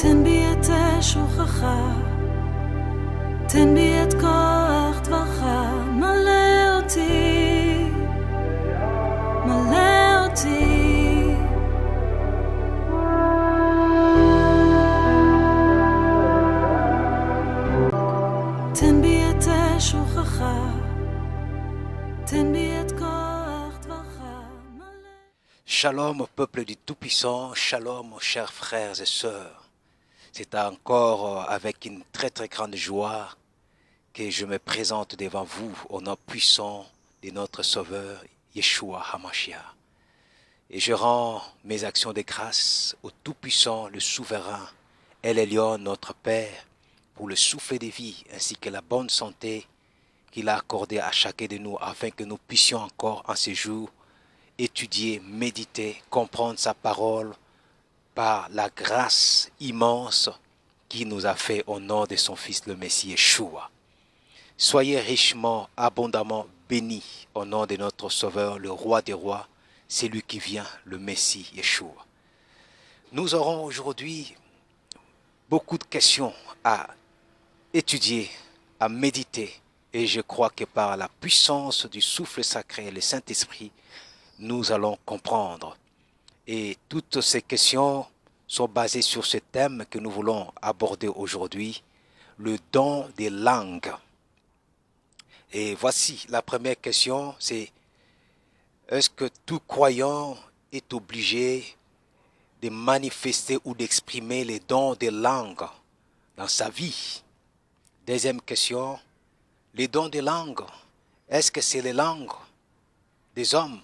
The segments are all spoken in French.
תן בי את שוכך, תן בי את כוח דברך, מלא אותי, מלא אותי. תן בי את שוכך, תן בי את כוח דברך, מלא. Shalom au peuple du Tout-Puissant, shalom aux chers frères et sœurs. C'est encore avec une très très grande joie que je me présente devant vous au nom puissant de notre Sauveur Yeshua HaMashiach. Et je rends mes actions de grâce au Tout-Puissant, le Souverain, El Elyon, notre Père, pour le souffle de vie ainsi que la bonne santé qu'il a accordé à chacun de nous afin que nous puissions encore en ces jours étudier, méditer, comprendre sa parole par la grâce immense qu'il nous a fait au nom de son Fils le Messie Yeshua. Soyez richement, abondamment bénis au nom de notre Sauveur, le Roi des Rois, c'est lui qui vient, le Messie Yeshua. Nous aurons aujourd'hui beaucoup de questions à étudier, à méditer, et je crois que par la puissance du souffle sacré, le Saint-Esprit, nous allons comprendre. Et toutes ces questions sont basées sur ce thème que nous voulons aborder aujourd'hui, le don des langues. Et voici la première question, c'est: est-ce que tout croyant est obligé de manifester ou d'exprimer les dons des langues dans sa vie? Deuxième question, les dons des langues, est-ce que c'est les langues des hommes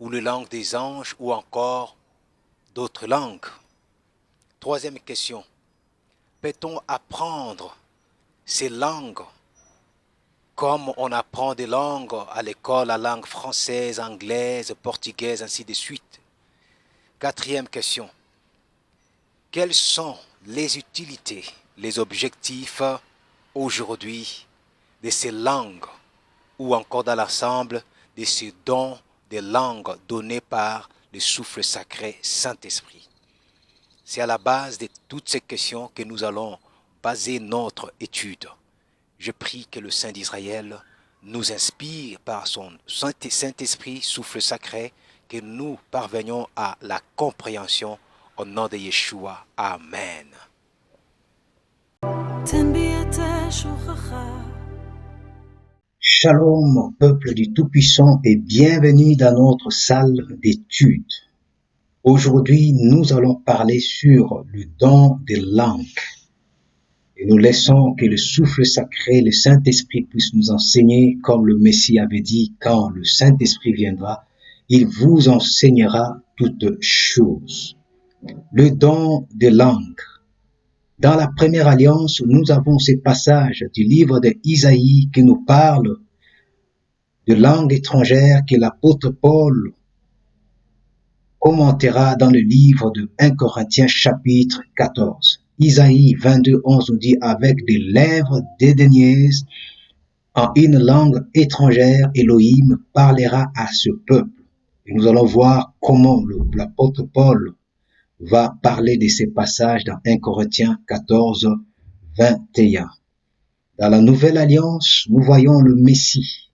ou les langues des anges ou encore d'autres langues? Troisième question, peut-on apprendre ces langues comme on apprend des langues à l'école, la langue française, anglaise, portugaise, ainsi de suite? Quatrième question, quelles sont les utilités, les objectifs aujourd'hui de ces langues ou encore dans l'ensemble de ces dons des langues données par le souffle sacré Saint-Esprit? C'est à la base de toutes ces questions que nous allons baser notre étude. Je prie que le Saint d'Israël nous inspire par son Saint-Esprit, souffle sacré, que nous parvenions à la compréhension au nom de Yeshua. Amen. תן בי את שוכך. Shalom, peuple du Tout-Puissant, et bienvenue dans notre salle d'études. Aujourd'hui, nous allons parler sur le don des langues. Et nous laissons que le souffle sacré, le Saint-Esprit puisse nous enseigner, comme le Messie avait dit, quand le Saint-Esprit viendra, il vous enseignera toutes choses. Le don des langues. Dans la première alliance, nous avons ces passages du livre d'Isaïe qui nous parle de langue étrangère que l'apôtre Paul commentera dans le livre de 1 Corinthiens chapitre 14. Isaïe 22:11 nous dit: avec des lèvres dédaigneuses, en une langue étrangère, Elohim parlera à ce peuple. Et nous allons voir comment l'apôtre Paul va parler de ces passages dans 1 Corinthiens 14, 21. Dans la Nouvelle Alliance, nous voyons le Messie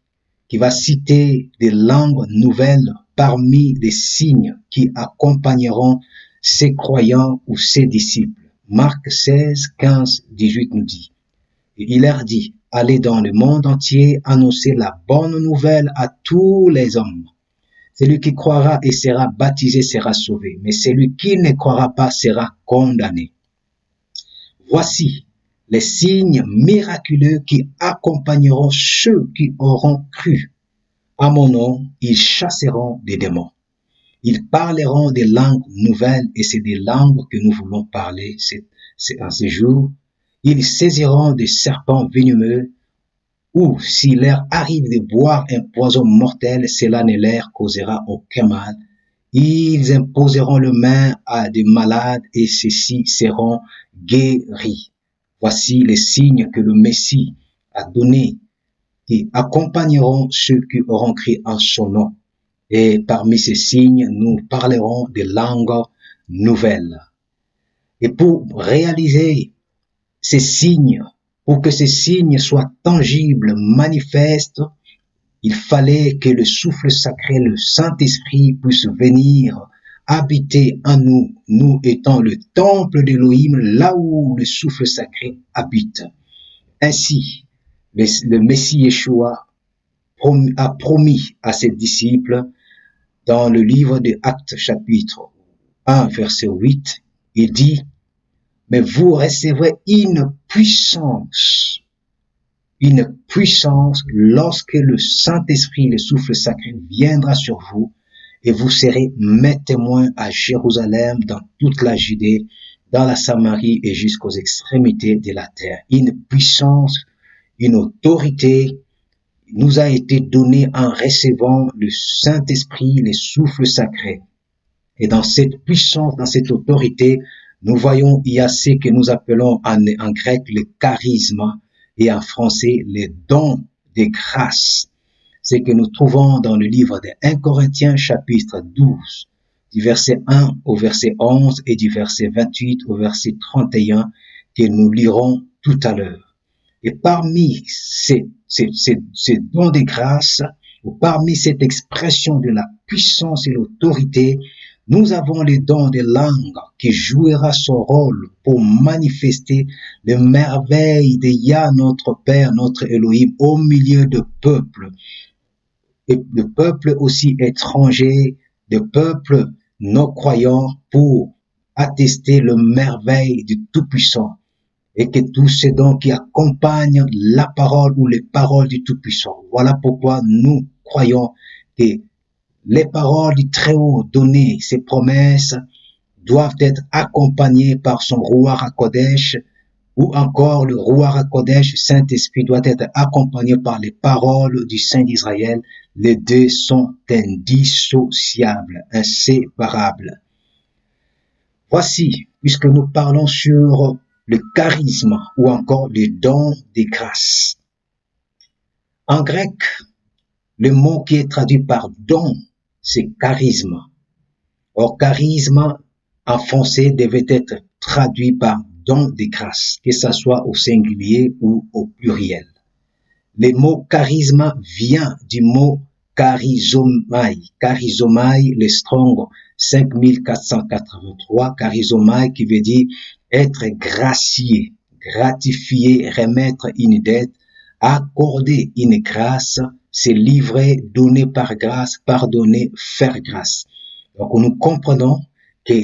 qui va citer des langues nouvelles parmi les signes qui accompagneront ses croyants ou ses disciples. Marc 16, 15, 18 nous dit: et il leur dit: allez dans le monde entier, annoncer la bonne nouvelle à tous les hommes. Celui qui croira et sera baptisé sera sauvé, mais celui qui ne croira pas sera condamné. Voici les signes miraculeux qui accompagneront ceux qui auront cru. À mon nom, ils chasseront des démons. Ils parleront des langues nouvelles, et c'est des langues que nous voulons parler en ces jours. Ils saisiront des serpents venimeux, ou s'il leur arrive de boire un poison mortel, cela ne leur causera aucun mal. Ils imposeront le main à des malades et ceux-ci seront guéris. Voici les signes que le Messie a donnés qui accompagneront ceux qui auront cru en son nom. Et parmi ces signes, nous parlerons des langues nouvelles. Et pour réaliser ces signes, pour que ces signes soient tangibles, manifestes, il fallait que le souffle sacré, le Saint-Esprit, puisse venir habiter en nous, nous étant le temple d'Élohim, là où le souffle sacré habite. Ainsi, le Messie Yeshua a promis à ses disciples, dans le livre des Actes chapitre 1 verset 8, il dit, mais vous recevrez une puissance lorsque le Saint-Esprit, le souffle sacré viendra sur vous, et vous serez mes témoins à Jérusalem, dans toute la Judée, dans la Samarie et jusqu'aux extrémités de la terre. Une puissance, une autorité nous a été donnée en recevant le Saint-Esprit, le souffle sacré. Et dans cette puissance, dans cette autorité, nous voyons, il y a ce que nous appelons en grec le charisme et en français les dons de grâce. C'est que nous trouvons dans le livre de 1 Corinthiens chapitre 12, du verset 1 au verset 11 et du verset 28 au verset 31 que nous lirons tout à l'heure. Et parmi ces dons de grâce, ou parmi cette expression de la puissance et l'autorité, nous avons les dons de langue qui jouera son rôle pour manifester les merveilles de Yah, notre Père, notre Elohim, au milieu de peuples. Et de peuples aussi étrangers, de peuples non croyants, pour attester le merveille du Tout-Puissant. Et que tous ces dons qui accompagnent la parole ou les paroles du Tout-Puissant. Voilà pourquoi nous croyons que les paroles du Très-Haut données, ces promesses, doivent être accompagnées par son Ruach HaKodesh, ou encore le Ruach HaKodesh, Saint-Esprit, doit être accompagné par les paroles du Saint d'Israël. Les deux sont indissociables, inséparables. Voici, puisque nous parlons sur le charisme ou encore les dons des grâces. En grec, le mot qui est traduit par don, c'est charisme. Or, charisme, en français, devait être traduit par don des grâces, que ce soit au singulier ou au pluriel. Le mot charisme vient du mot charizomai. Charizomai, le Strong 5483, charizomai qui veut dire être gracié, gratifié, remettre une dette, accorder une grâce, se livrer, donner par grâce, pardonner, faire grâce. Donc nous comprenons que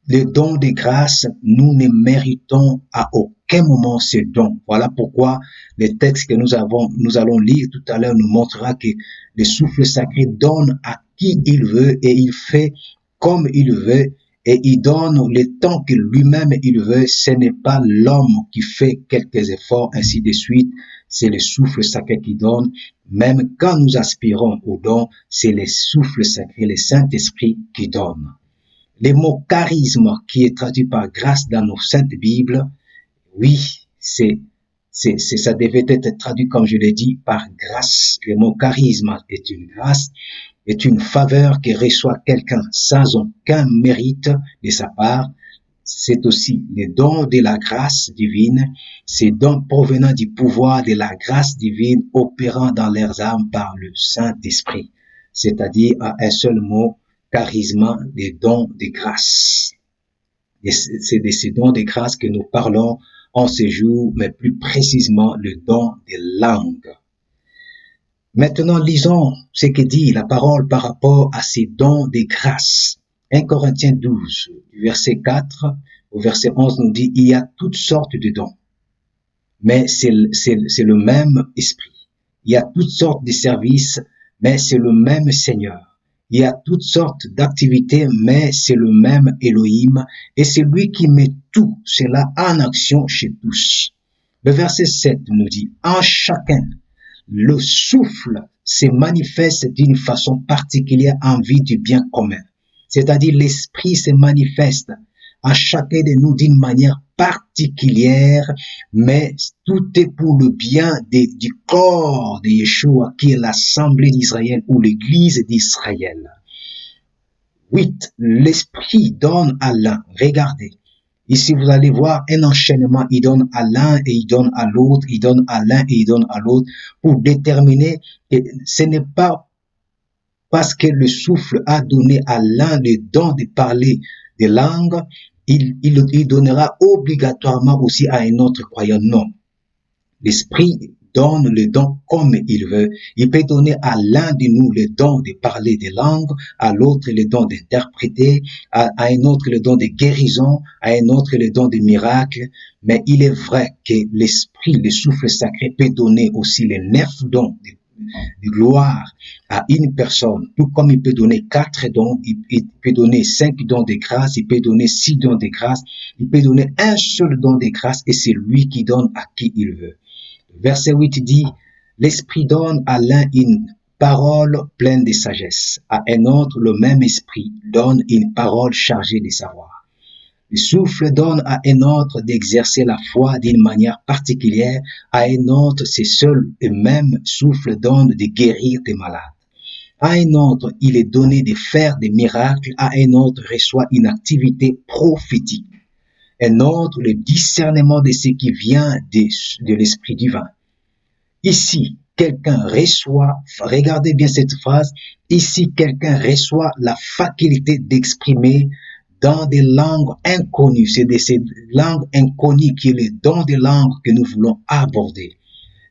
les dons de grâce, nous ne méritons à aucun moment ces dons. Voilà pourquoi le texte que nous allons lire tout à l'heure nous montrera que le souffle sacré donne à qui il veut et il fait comme il veut et il donne le temps que lui-même il veut. Ce n'est pas l'homme qui fait quelques efforts, ainsi de suite. C'est le souffle sacré qui donne. Même quand nous aspirons au don, c'est le souffle sacré, le Saint-Esprit qui donne. Le mot charisme qui est traduit par grâce dans nos saintes Bibles, oui, ça devait être traduit, comme je l'ai dit, par grâce. Le mot charisme est une grâce, est une faveur que reçoit quelqu'un sans aucun mérite de sa part. C'est aussi les dons de la grâce divine, ces dons provenant du pouvoir de la grâce divine opérant dans leurs âmes par le Saint-Esprit, c'est-à-dire à un seul mot, charisme, les dons de grâce. Et c'est de ces dons de grâce que nous parlons en ce jour, mais plus précisément le don des langues. Maintenant, lisons ce que dit la parole par rapport à ces dons de grâce. 1 Corinthiens 12, du verset 4 au verset 11 nous dit, il y a toutes sortes de dons, mais c'est le même esprit. Il y a toutes sortes de services, mais c'est le même Seigneur. Il y a toutes sortes d'activités, mais c'est le même Elohim, et c'est lui qui met tout cela en action chez tous. Le verset 7 nous dit, en chacun, le souffle se manifeste d'une façon particulière en vue du bien commun. C'est-à-dire l'esprit se manifeste à chacun de nous d'une manière particulière, mais tout est pour le bien du corps de Yeshua, qui est l'Assemblée d'Israël ou l'Église d'Israël. 8. L'esprit donne à l'un, regardez, Ici, vous allez voir un enchaînement. Il donne à l'un et il donne à l'autre, il donne à l'un et il donne à l'autre pour déterminer que ce n'est pas parce que le souffle a donné à l'un le don de parler des langues, il donnera obligatoirement aussi à un autre croyant. Non. L'Esprit donne le don comme il veut. Il peut donner à l'un de nous le don de parler des langues, à l'autre le don d'interpréter, à un autre le don de guérison, à un autre le don de miracle. Mais il est vrai que l'Esprit, le souffle sacré, peut donner aussi les 9 dons de gloire à une personne, tout comme il peut donner 4 dons, il peut donner 5 dons de grâce, il peut donner 6 dons de grâce, il peut donner un seul don de grâce et c'est lui qui donne à qui il veut. Verset 8 dit, l'Esprit donne à l'un une parole pleine de sagesse, à un autre le même Esprit donne une parole chargée de savoir. Le souffle donne à un autre d'exercer la foi d'une manière particulière, à un autre ce seul et même souffle donne de guérir des malades. À un autre, il est donné de faire des miracles, à un autre reçoit une activité prophétique. Un autre, le discernement de ce qui vient de l'Esprit divin. Ici, quelqu'un reçoit, regardez bien cette phrase, ici, quelqu'un reçoit la faculté d'exprimer dans des langues inconnues. C'est de ces langues inconnues qui est le don des langues que nous voulons aborder.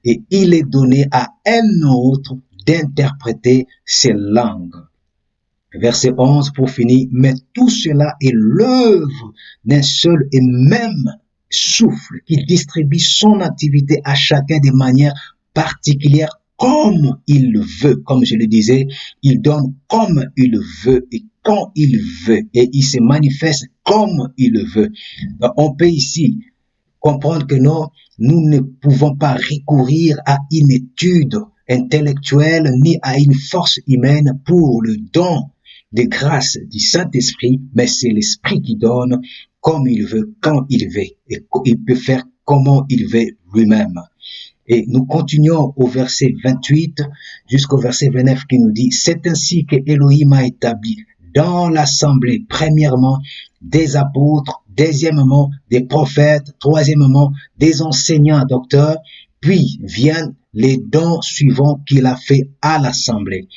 Et il est donné à un autre d'interpréter ces langues. Verset 11 pour finir, mais tout cela est l'œuvre d'un seul et même souffle qui distribue son activité à chacun de manière particulière comme il le veut. Comme je le disais, il donne comme il le veut et quand il veut et il se manifeste comme il le veut. Donc, on peut ici comprendre que non, nous ne pouvons pas recourir à une étude intellectuelle ni à une force humaine pour le don de grâce du Saint-Esprit, mais c'est l'Esprit qui donne comme il veut, quand il veut, et il peut faire comment il veut lui-même. Et nous continuons au verset 28 jusqu'au verset 29 qui nous dit, c'est ainsi que Elohim a établi dans l'assemblée, premièrement, des apôtres, deuxièmement, des prophètes, troisièmement, des enseignants docteurs, puis viennent les dons suivants qu'il a fait à l'assemblée.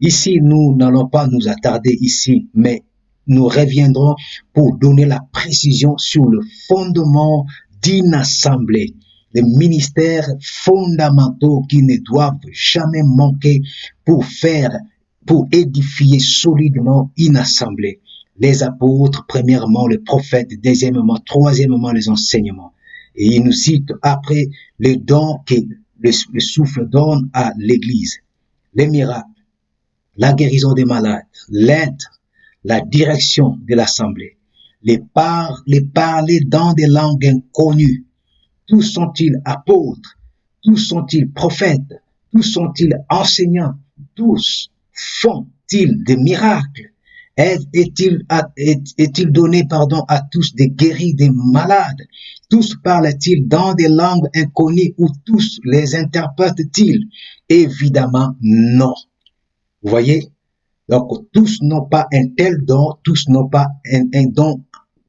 Ici, nous n'allons pas nous attarder ici, mais nous reviendrons pour donner la précision sur le fondement d'une assemblée. Les ministères fondamentaux qui ne doivent jamais manquer pour édifier solidement une assemblée. Les apôtres, premièrement, les prophètes, deuxièmement, troisièmement, les enseignements. Et il nous cite après les dons que le souffle donne à l'Église. Les miracles, la guérison des malades, l'aide, la direction de l'assemblée, les parler dans des langues inconnues. Tous sont-ils apôtres? Tous sont-ils prophètes? Tous sont-ils enseignants? Tous font-ils des miracles? Est-il donné, à tous de guérir des malades? Tous parlent-ils dans des langues inconnues ou tous les interprètent-ils? Évidemment, non. Vous voyez? Donc, tous n'ont pas un tel don, tous n'ont pas un don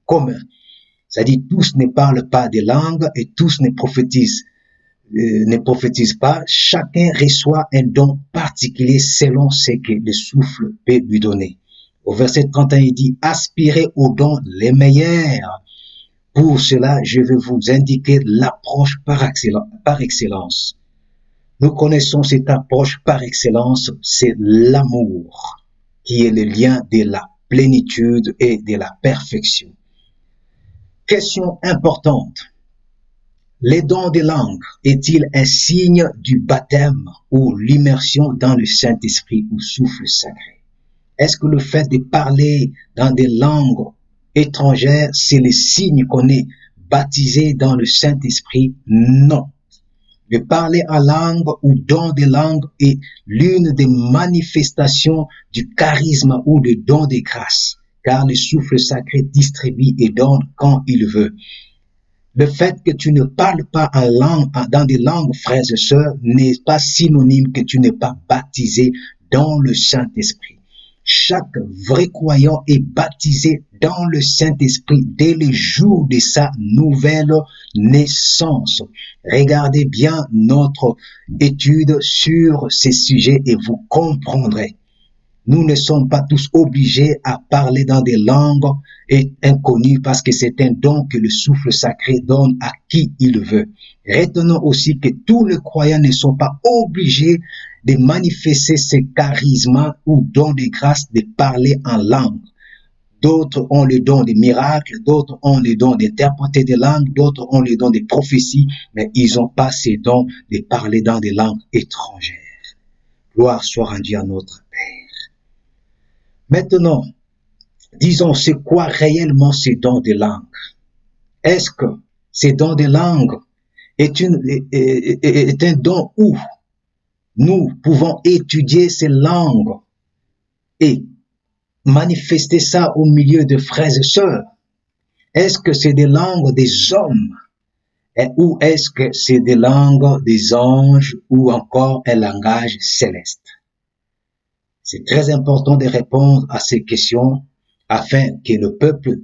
commun. C'est-à-dire, tous ne parlent pas des langues et tous ne prophétisent pas. Chacun reçoit un don particulier selon ce que le souffle peut lui donner. Au verset 31, il dit, aspirez aux dons les meilleurs. Pour cela, je vais vous indiquer l'approche par excellence. Nous connaissons cette approche par excellence, c'est l'amour, qui est le lien de la plénitude et de la perfection. Question importante. Les dons de langue est-il un signe du baptême ou l'immersion dans le Saint-Esprit ou souffle sacré? Est-ce que le fait de parler dans des langues étrangères, c'est le signe qu'on est baptisé dans le Saint-Esprit? Non. Le parler en langue ou don de langue est l'une des manifestations du charisme ou du don de grâce, car le souffle sacré distribue et donne quand il veut. Le fait que tu ne parles pas en langue, dans des langues, frères et sœurs, n'est pas synonyme que tu n'es pas baptisé dans le Saint-Esprit. chaque vrai croyant est baptisé dans le Saint-Esprit dès le jour de sa nouvelle naissance. Regardez bien notre étude sur ces sujets et vous comprendrez. Nous ne sommes pas tous obligés à parler dans des langues inconnues parce que c'est un don que le souffle sacré donne à qui il veut. Retenons aussi que tous les croyants ne sont pas obligés de manifester ce charisme ou don de grâce de parler en langue. D'autres ont le don des miracles, d'autres ont le don d'interpréter des langues, d'autres ont le don des prophéties, mais ils n'ont pas ce don de parler dans des langues étrangères. Gloire soit rendue à notre Père. Maintenant, disons, c'est quoi réellement ces dons de langue? Est-ce que ces dons de langue est un don où nous pouvons étudier ces langues et manifester ça au milieu de frères et sœurs? Est-ce que c'est des langues des hommes? Ou est-ce que c'est des langues des anges ou encore un langage céleste? C'est très important de répondre à ces questions afin que le peuple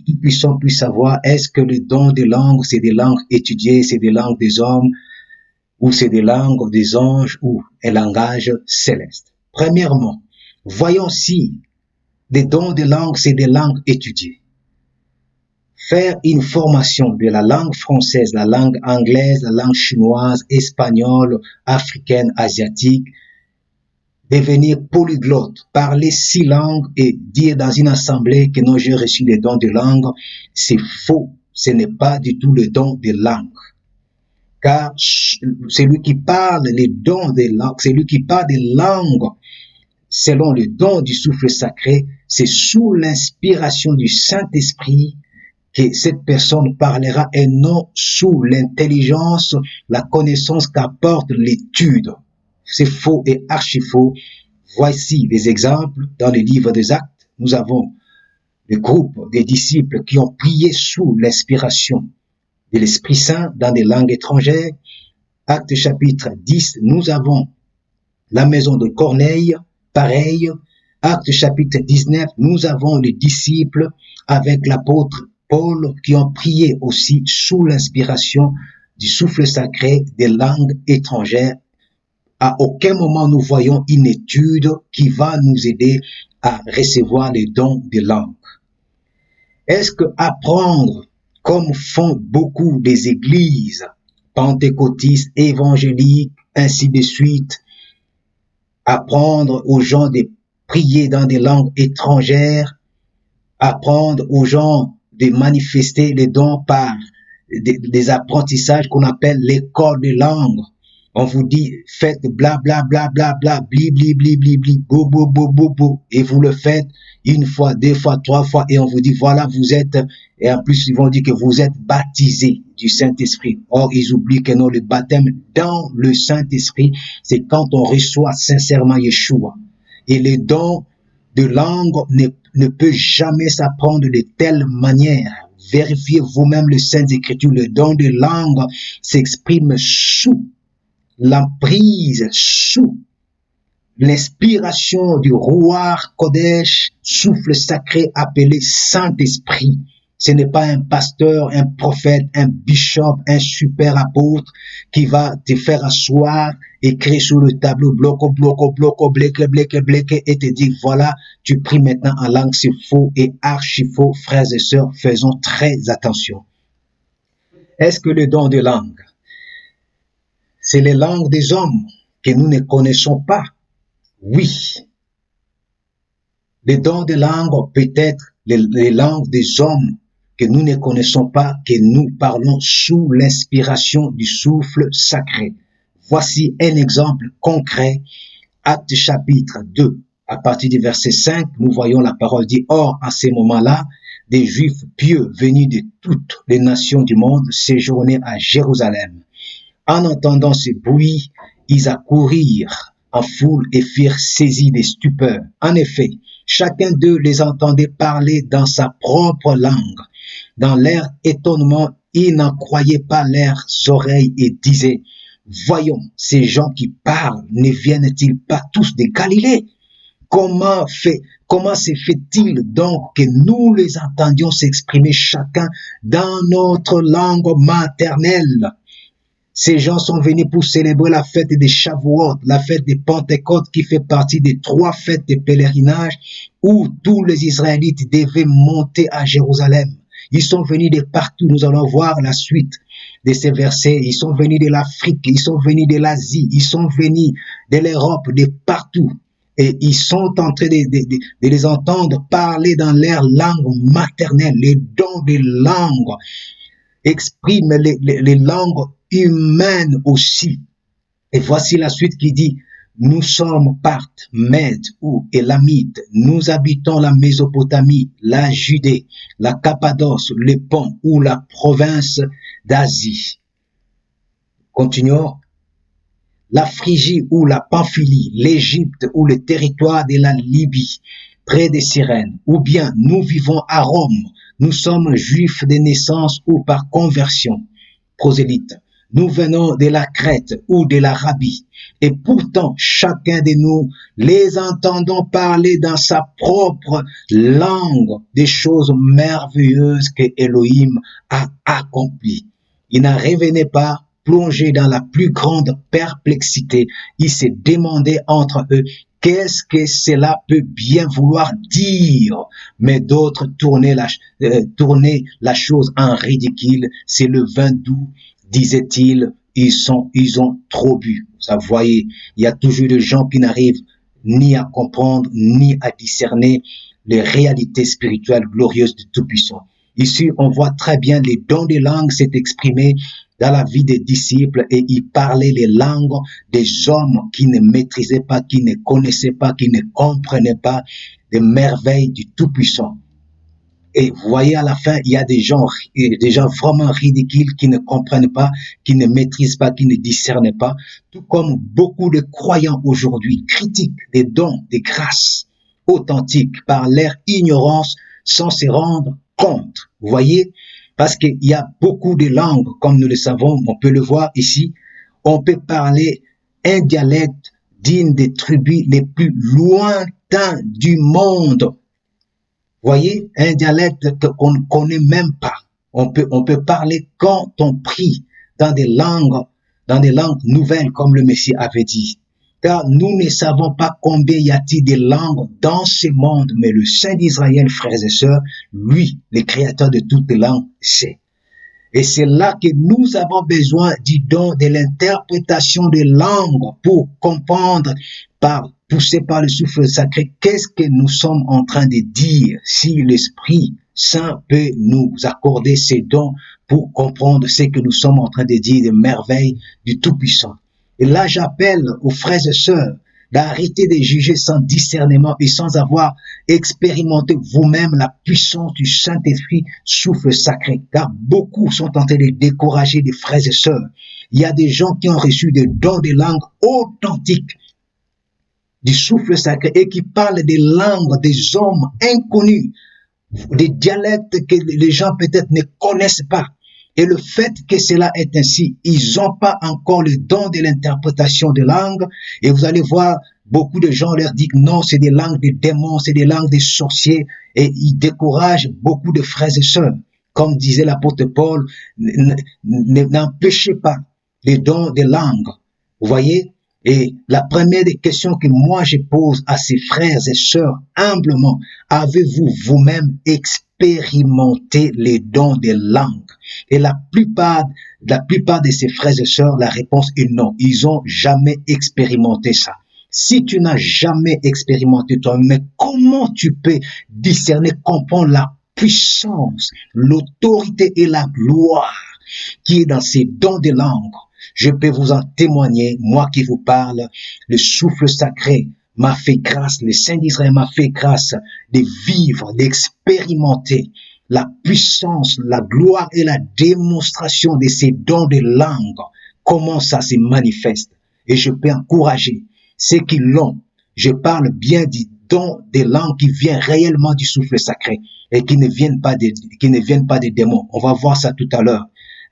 Tout-Puissant puisse savoir est-ce que le don des langues, c'est des langues étudiées, c'est des langues des hommes, ou c'est des langues des anges, ou un langage céleste. Premièrement, voyons si les dons de langue, c'est des langues étudiées. Faire une formation de la langue française, la langue anglaise, la langue chinoise, espagnole, africaine, asiatique, devenir polyglotte, parler 6 langues et dire dans une assemblée que non, j'ai reçu les dons de langue, c'est faux. Ce n'est pas du tout le don de langue. Car celui qui parle les dons de langue, celui qui parle des langues, selon le don du souffle sacré, c'est sous l'inspiration du Saint-Esprit que cette personne parlera et non sous l'intelligence, la connaissance qu'apporte l'étude. C'est faux et archi faux. Voici des exemples dans le livre des Actes. Nous avons le groupe des disciples qui ont prié sous l'inspiration de l'Esprit Saint dans des langues étrangères. Actes chapitre 10, nous avons la maison de Corneille, pareil. Actes chapitre 19, nous avons les disciples avec l'apôtre Paul qui ont prié aussi sous l'inspiration du souffle sacré des langues étrangères. À aucun moment nous voyons une étude qui va nous aider à recevoir les dons de langue. Est-ce que apprendre, comme font beaucoup des églises pentecôtistes, évangéliques, ainsi de suite, apprendre aux gens de prier dans des langues étrangères, apprendre aux gens de manifester les dons par des apprentissages qu'on appelle l'école de langue. On vous dit, faites bla bla bla bla bla, bli bli bli bli bli, bo bo bo bo bo, et vous le faites une fois, 2 fois, 3 fois, et on vous dit, voilà, vous êtes, et en plus, ils vont dire que vous êtes baptisés du Saint-Esprit. Or, ils oublient que non, le baptême dans le Saint-Esprit, c'est quand on reçoit sincèrement Yeshua. Et le don de langue ne peut jamais s'apprendre de telle manière. Vérifiez vous-même les Saintes Écritures. Le don de langue s'exprime sous l'emprise, sous l'inspiration du Ruach Kodesh, souffle sacré appelé Saint-Esprit. Ce n'est pas un pasteur, un prophète, un bishop, un super apôtre qui va te faire asseoir, écrire sur le tableau, bloco, bloco, bloco, bleke, bleke, bleke, et te dire, voilà, tu pries maintenant en langue, c'est faux et archi faux. Frères et sœurs, faisons très attention. Est-ce que le don de langue, c'est les langues des hommes que nous ne connaissons pas? Oui. Les dons de langue peut être les langues des hommes que nous ne connaissons pas, que nous parlons sous l'inspiration du souffle sacré. Voici un exemple concret. Actes chapitre 2, à partir du verset 5, nous voyons la parole dit, or, à ces moments-là, des Juifs pieux venus de toutes les nations du monde séjournaient à Jérusalem. En entendant ce bruit, ils accourirent en foule et firent saisie des stupeurs. En effet, chacun d'eux les entendait parler dans sa propre langue. Dans leur étonnement, ils n'en croyaient pas leurs oreilles et disaient, voyons, ces gens qui parlent, ne viennent-ils pas tous de Galilée? Comment se fait-il donc que nous les entendions s'exprimer chacun dans notre langue maternelle? Ces gens sont venus pour célébrer la fête des Shavuot, la fête des Pentecôtes qui fait partie des 3 fêtes de pèlerinage où tous les Israélites devaient monter à Jérusalem. Ils sont venus de partout. Nous allons voir la suite de ces versets. Ils sont venus de l'Afrique, ils sont venus de l'Asie, ils sont venus de l'Europe, de partout. Et ils sont en train de les entendre parler dans leur langue maternelle. Les dons des langues expriment les langues humaines aussi. Et voici la suite qui dit, nous sommes Parthes, Mèdes ou Élamites, nous habitons la Mésopotamie, la Judée, la Cappadoce, le Pont ou la province d'Asie. Continuons. La Phrygie ou la Pamphylie, l'Égypte ou le territoire de la Libye, près des Cyrènes, ou bien nous vivons à Rome, nous sommes juifs de naissance ou par conversion, prosélytes. Nous venons de la Crète ou de l'Arabie, et pourtant chacun de nous les entendons parler dans sa propre langue des choses merveilleuses que Elohim a accomplies. Il n'en revenait pas, plongé dans la plus grande perplexité. Il s'est demandé entre eux qu'est-ce que cela peut bien vouloir dire, mais d'autres tournaient la chose en ridicule. C'est le vin doux, disait-il, ils ont trop bu. Vous voyez, il y a toujours des gens qui n'arrivent ni à comprendre, ni à discerner les réalités spirituelles glorieuses du Tout-Puissant. Ici, on voit très bien les dons des langues s'est exprimé dans la vie des disciples et ils parlaient les langues des hommes qui ne maîtrisaient pas, qui ne connaissaient pas, qui ne comprenaient pas les merveilles du Tout-Puissant. Et vous voyez, à la fin, il y a des gens vraiment ridicules qui ne comprennent pas, qui ne maîtrisent pas, qui ne discernent pas, tout comme beaucoup de croyants aujourd'hui critiquent des dons, des grâces authentiques par leur ignorance sans se rendre compte. Vous voyez, parce qu'il y a beaucoup de langues, comme nous le savons, on peut le voir ici, on peut parler un dialecte d'une des tribus les plus lointains du monde. Voyez, un dialecte qu'on ne connaît même pas. On peut parler quand on prie dans des langues nouvelles, comme le Messie avait dit. Car nous ne savons pas combien y a-t-il de langues dans ce monde, mais le Saint d'Israël, frères et sœurs, lui, le créateur de toutes les langues, sait. Et c'est là que nous avons besoin du don de l'interprétation des langues pour comprendre poussé par le souffle sacré, qu'est-ce que nous sommes en train de dire, si l'Esprit Saint peut nous accorder ces dons pour comprendre ce que nous sommes en train de dire, des merveilles du Tout-Puissant. Et là, j'appelle aux frères et sœurs d'arrêter de juger sans discernement et sans avoir expérimenté vous-même la puissance du Saint-Esprit, souffle sacré. Car beaucoup sont en train de décourager des frères et sœurs. Il y a des gens qui ont reçu des dons de langues authentiques, du souffle sacré, et qui parlent des langues des hommes inconnus, des dialectes que les gens peut-être ne connaissent pas. Et le fait que cela est ainsi, ils n'ont pas encore le don de l'interprétation des langues. Et vous allez voir, beaucoup de gens leur disent que non, c'est des langues des démons, c'est des langues des sorciers. Et ils découragent beaucoup de frères et sœurs. Comme disait l'apôtre Paul, n'empêchez pas les dons des langues. Vous voyez? Et la première des questions que moi je pose à ces frères et sœurs, humblement, avez-vous vous-même expérimenté les dons des langues? Et la plupart de ces frères et sœurs, la réponse est non. Ils ont jamais expérimenté ça. Si tu n'as jamais expérimenté toi, mais comment tu peux discerner, comprendre la puissance, l'autorité et la gloire qui est dans ces dons de langue? Je peux vous en témoigner, moi qui vous parle, le souffle sacré m'a fait grâce, le Saint d'Israël m'a fait grâce de vivre, d'expérimenter la puissance, la gloire et la démonstration de ces dons de langue, comment ça se manifeste. Et je peux encourager ceux qui l'ont. Je parle bien du don des langues qui vient réellement du souffle sacré et qui ne viennent pas des démons. On va voir ça tout à l'heure.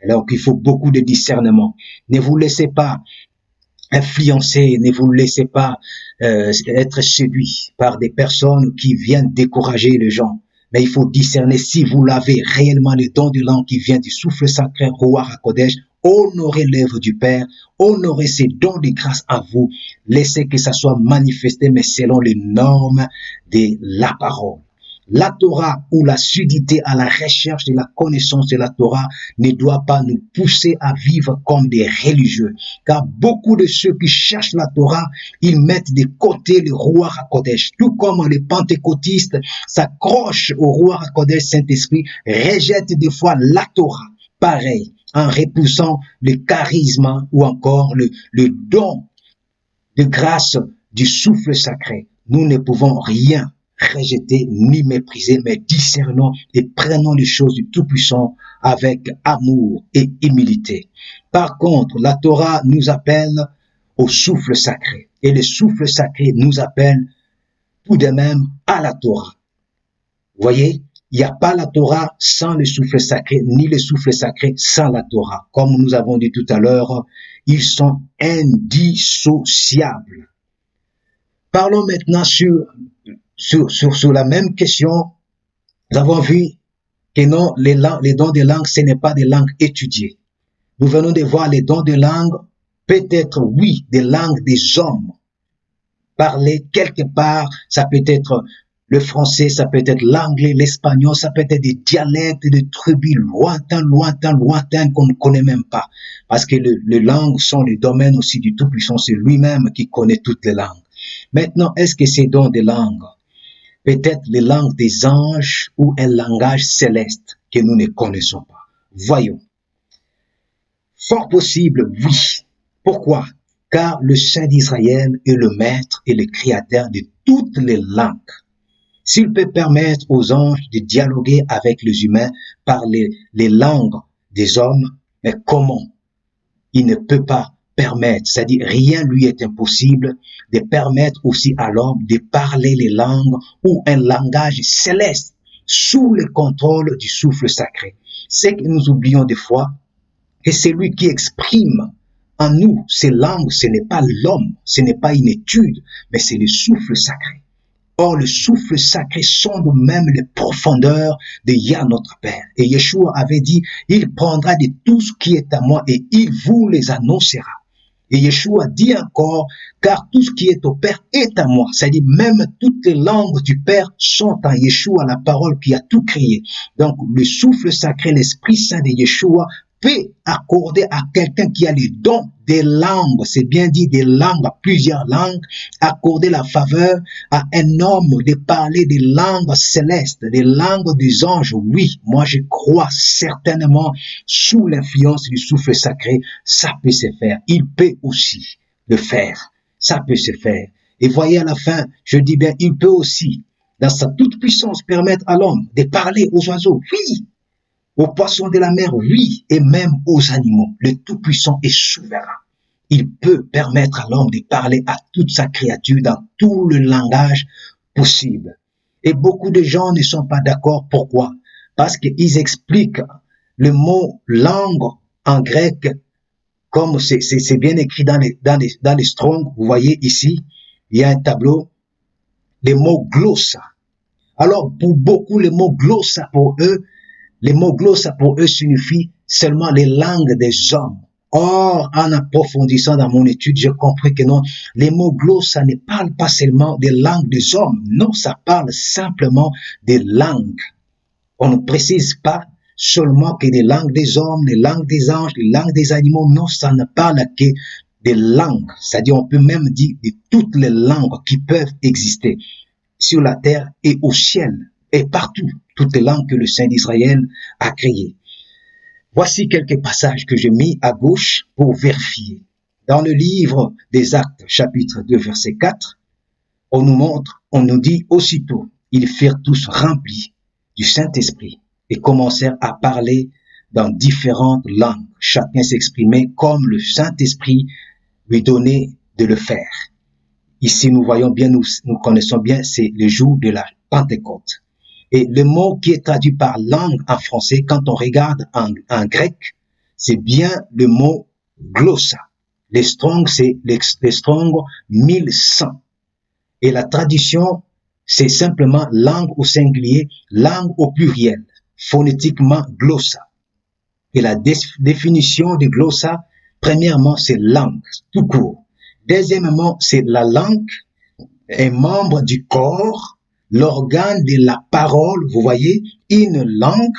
Alors qu'il faut beaucoup de discernement. Ne vous laissez pas influencer, ne vous laissez pas être séduit par des personnes qui viennent décourager les gens. Mais il faut discerner si vous l'avez réellement le don de langue qui vient du souffle sacré Ruach HaKodesh. Honorez l'œuvre du Père, honorez ses dons de grâce à vous. Laissez que ça soit manifesté, mais selon les normes de la parole. La Torah ou la sudité à la recherche de la connaissance de la Torah ne doit pas nous pousser à vivre comme des religieux. Car beaucoup de ceux qui cherchent la Torah, ils mettent de côté le Ruach HaKodesh. Tout comme les pentecôtistes s'accrochent au Ruach HaKodesh, Saint-Esprit, rejettent des fois la Torah. Pareil, en repoussant le charisme ou encore le don de grâce du souffle sacré. Nous ne pouvons rien rejeter ni mépriser, mais discernons et prenons les choses du Tout-Puissant avec amour et humilité. Par contre, la Torah nous appelle au souffle sacré et le souffle sacré nous appelle tout de même à la Torah. Vous voyez, il n'y a pas la Torah sans le souffle sacré, ni le souffle sacré sans la Torah. Comme nous avons dit tout à l'heure, ils sont indissociables. Parlons maintenant sur la même question. Nous avons vu que non, les dons de langue, ce n'est pas des langues étudiées. Nous venons de voir les dons de langue, peut-être oui, des langues des hommes. Parler quelque part, ça peut être le français, ça peut être l'anglais, l'espagnol, ça peut être des dialectes, des tribus lointains qu'on ne connaît même pas. Parce que les langues sont le domaine aussi du Tout-Puissant, c'est lui-même qui connaît toutes les langues. Maintenant, est-ce que ces dons de langue, peut-être les langues des anges ou un langage céleste que nous ne connaissons pas? Voyons. Fort possible, oui. Pourquoi? Car le Saint d'Israël est le maître et le créateur de toutes les langues. S'il peut permettre aux anges de dialoguer avec les humains par les langues des hommes, mais comment? Il ne peut pas permettre, c'est-à-dire rien lui est impossible de permettre aussi à l'homme de parler les langues ou un langage céleste sous le contrôle du souffle sacré. C'est que nous oublions des fois que c'est lui qui exprime en nous ces langues, ce n'est pas l'homme, ce n'est pas une étude, mais c'est le souffle sacré. Or, le souffle sacré sonde même les profondeurs de Yah notre Père. Et Yeshua avait dit, il prendra de tout ce qui est à moi et il vous les annoncera. Et Yeshua dit encore, car tout ce qui est au Père est à moi. C'est-à-dire même toutes les langues du Père sont en Yeshua, la parole qui a tout créé. Donc, le souffle sacré, l'Esprit Saint de Yeshua peut accorder à quelqu'un qui a les dons des langues, c'est bien dit des langues, plusieurs langues, accorder la faveur à un homme de parler des langues célestes, des langues des anges. Oui, moi je crois certainement sous l'influence du souffle sacré, ça peut se faire. Il peut aussi le faire. Ça peut se faire. Et voyez à la fin, je dis bien, il peut aussi, dans sa toute puissance, permettre à l'homme de parler aux oiseaux. Oui, aux poissons de la mer, oui, et même aux animaux. Le Tout-Puissant est souverain. Il peut permettre à l'homme de parler à toute sa créature dans tout le langage possible. Et beaucoup de gens ne sont pas d'accord. Pourquoi? Parce qu'ils expliquent le mot langue en grec, comme c'est bien écrit dans les Strong. Vous voyez ici, il y a un tableau, le mot glossa. Alors, pour beaucoup, le mot glossa pour eux, les mots glossa pour eux signifient seulement les langues des hommes. Or, en approfondissant dans mon étude, j'ai compris que non, les mots glossa ne parlent pas seulement des langues des hommes. Non, ça parle simplement des langues. On ne précise pas seulement que des langues des hommes, les langues des anges, les langues des animaux. Non, ça ne parle que des langues. C'est-à-dire, on peut même dire de toutes les langues qui peuvent exister sur la terre et au ciel et partout. Toutes les langues que le Saint d'Israël a créées. Voici quelques passages que j'ai mis à gauche pour vérifier. Dans le livre des Actes, chapitre 2, verset 4, on nous dit aussitôt, ils furent tous remplis du Saint-Esprit et commencèrent à parler dans différentes langues. Chacun s'exprimait comme le Saint-Esprit lui donnait de le faire. Ici, nous voyons bien, nous connaissons bien, c'est le jour de la Pentecôte. Et le mot qui est traduit par langue en français, quand on regarde en grec, c'est bien le mot glossa. Les Strong, c'est les Strong 1100. Et la tradition, c'est simplement langue au singulier, langue au pluriel, phonétiquement glossa. Et la définition de glossa, premièrement, c'est langue, tout court. Deuxièmement, c'est la langue, un membre du corps, l'organe de la parole, vous voyez, une langue,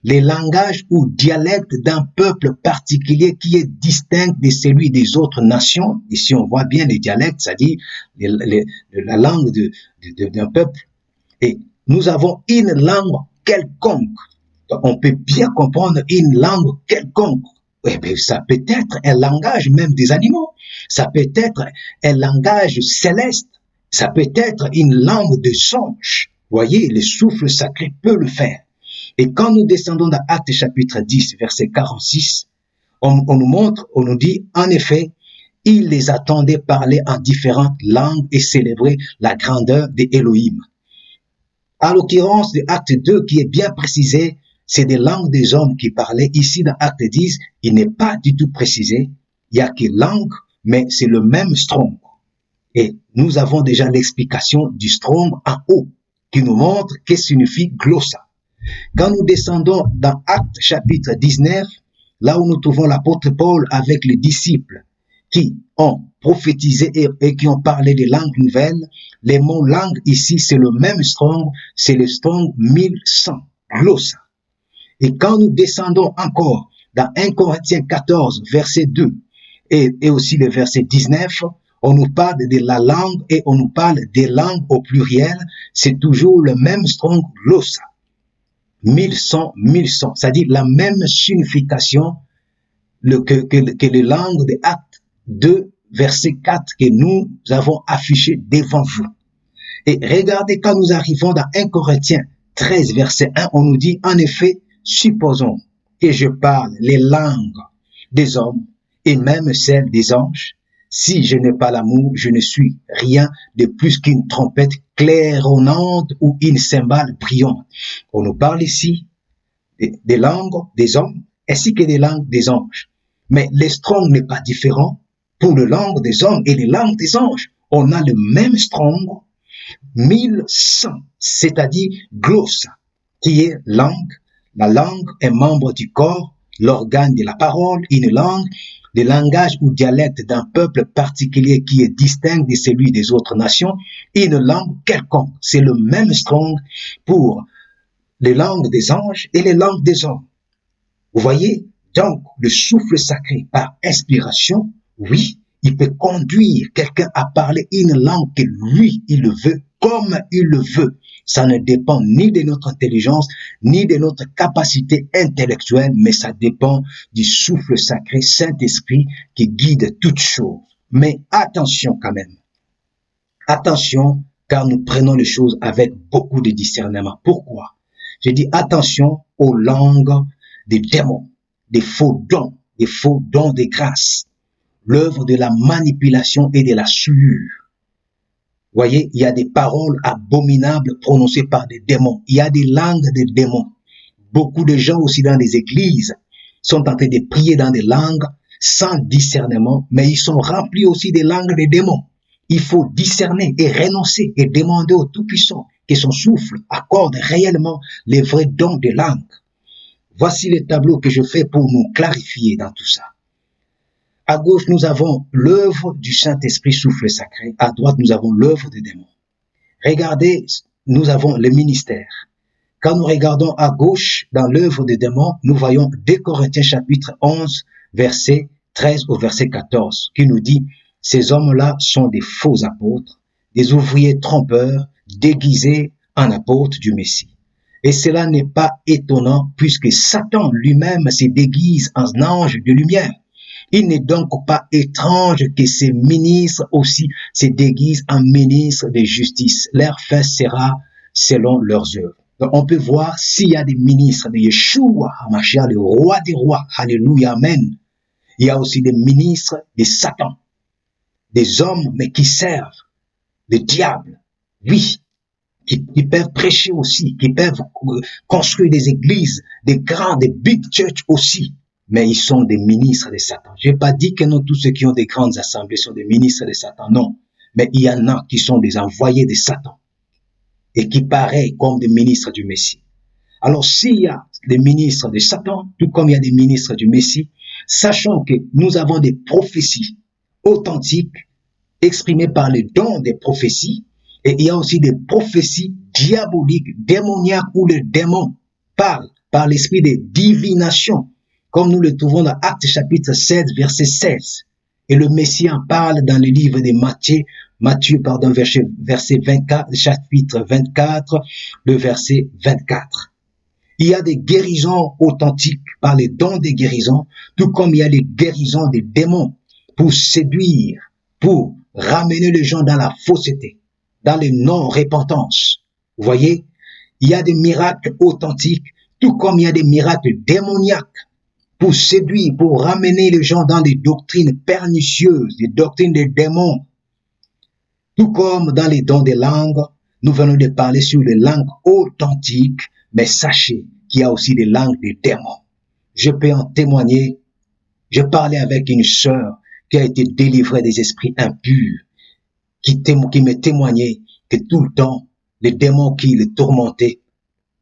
les langages ou dialectes d'un peuple particulier qui est distinct de celui des autres nations. Ici, on voit bien les dialectes, c'est-à-dire la langue d'un peuple. Et nous avons une langue quelconque. On peut bien comprendre une langue quelconque. Eh bien, ça peut être un langage même des animaux. Ça peut être un langage céleste. Ça peut être une langue de songe. Voyez, le souffle sacré peut le faire. Et quand nous descendons dans Actes chapitre 10, verset 46, on nous montre, on nous dit, en effet, il les attendait parler en différentes langues et célébrer la grandeur d'Élohim. À l'occurrence de Acte 2, qui est bien précisé, c'est des langues des hommes qui parlaient. Ici, dans Acte 10, il n'est pas du tout précisé. Il n'y a que langue, mais c'est le même strong. Et nous avons déjà l'explication du strong en haut, qui nous montre qu'est-ce que signifie glossa. Quand nous descendons dans Actes chapitre 19, là où nous trouvons l'apôtre Paul avec les disciples qui ont prophétisé et qui ont parlé des langues nouvelles, les mots langue ici, c'est le même strong, c'est le strong 1100, glossa. Et quand nous descendons encore dans 1 Corinthiens 14, verset 2, et aussi le verset 19, on nous parle de la langue et on nous parle des langues au pluriel, c'est toujours le même strong glossa. 1100, c'est-à-dire la même signification que les langues de Actes 2, verset 4 que nous avons affiché devant vous. Et regardez, quand nous arrivons dans 1 Corinthiens 13, verset 1, on nous dit, en effet, supposons que je parle les langues des hommes et même celles des anges. Si je n'ai pas l'amour, je ne suis rien de plus qu'une trompette claironnante ou une cymbale brillante. On nous parle ici des langues des hommes ainsi que des langues des anges. Mais le strong n'est pas différent pour les langues des hommes et les langues des anges. On a le même strong, 1100, c'est-à-dire glossa, qui est langue. La langue est membre du corps, l'organe de la parole, une langue, le langage ou dialecte d'un peuple particulier qui est distinct de celui des autres nations, une langue quelconque. C'est le même strong pour les langues des anges et les langues des hommes. Vous voyez, donc, le souffle sacré par inspiration, oui, il peut conduire quelqu'un à parler une langue que lui, il le veut, comme il le veut. Ça ne dépend ni de notre intelligence, ni de notre capacité intellectuelle, mais ça dépend du souffle sacré, Saint-Esprit, qui guide toutes choses. Mais attention quand même. Attention, car nous prenons les choses avec beaucoup de discernement. Pourquoi? Je dis attention aux langues des démons, des faux dons de grâce, l'œuvre de la manipulation et de la souillure. Voyez, il y a des paroles abominables prononcées par des démons. Il y a des langues des démons. Beaucoup de gens aussi dans les églises sont en train de prier dans des langues sans discernement, mais ils sont remplis aussi des langues des démons. Il faut discerner et renoncer et demander au Tout-Puissant que son souffle accorde réellement les vrais dons des langues. Voici le tableau que je fais pour nous clarifier dans tout ça. À gauche, nous avons l'œuvre du Saint-Esprit souffle sacré. À droite, nous avons l'œuvre des démons. Regardez, nous avons le ministère. Quand nous regardons à gauche, dans l'œuvre des démons, nous voyons 2 Corinthiens chapitre 11, verset 13 au verset 14, qui nous dit, ces hommes-là sont des faux apôtres, des ouvriers trompeurs, déguisés en apôtres du Messie. Et cela n'est pas étonnant, puisque Satan lui-même se déguise en ange de lumière. Il n'est donc pas étrange que ces ministres aussi se déguisent en ministres de justice. Leur fin sera selon leurs œuvres. Donc on peut voir s'il y a des ministres de Yeshua HaMashiach, le roi des rois, alléluia, amen. Il y a aussi des ministres de Satan, des hommes mais qui servent le diable, oui, qui peuvent prêcher aussi, qui peuvent construire des églises, des big church aussi. mais ils sont des ministres de Satan. Je n'ai pas dit que non tous ceux qui ont des grandes assemblées sont des ministres de Satan, non. Mais il y en a qui sont des envoyés de Satan et qui paraissent comme des ministres du Messie. Alors s'il y a des ministres de Satan, tout comme il y a des ministres du Messie, sachant que nous avons des prophéties authentiques exprimées par les dons des prophéties, et il y a aussi des prophéties diaboliques, démoniaques, où le démon parle par l'esprit de divination, comme nous le trouvons dans Actes chapitre 16, verset 16. Et le Messie en parle dans le livre de Matthieu, verset 24, chapitre 24, le verset 24. Il y a des guérisons authentiques par les dons des guérisons, tout comme il y a les guérisons des démons pour séduire, pour ramener les gens dans la fausseté, dans les non-repentance. Vous voyez, il y a des miracles authentiques, tout comme il y a des miracles démoniaques pour séduire, pour ramener les gens dans des doctrines pernicieuses, des doctrines des démons. Tout comme dans les dons des langues, nous venons de parler sur les langues authentiques, mais sachez qu'il y a aussi des langues des démons. Je peux en témoigner. Je parlais avec une sœur qui a été délivrée des esprits impurs, qui me témoignait que tout le temps, les démons qui le tourmentaient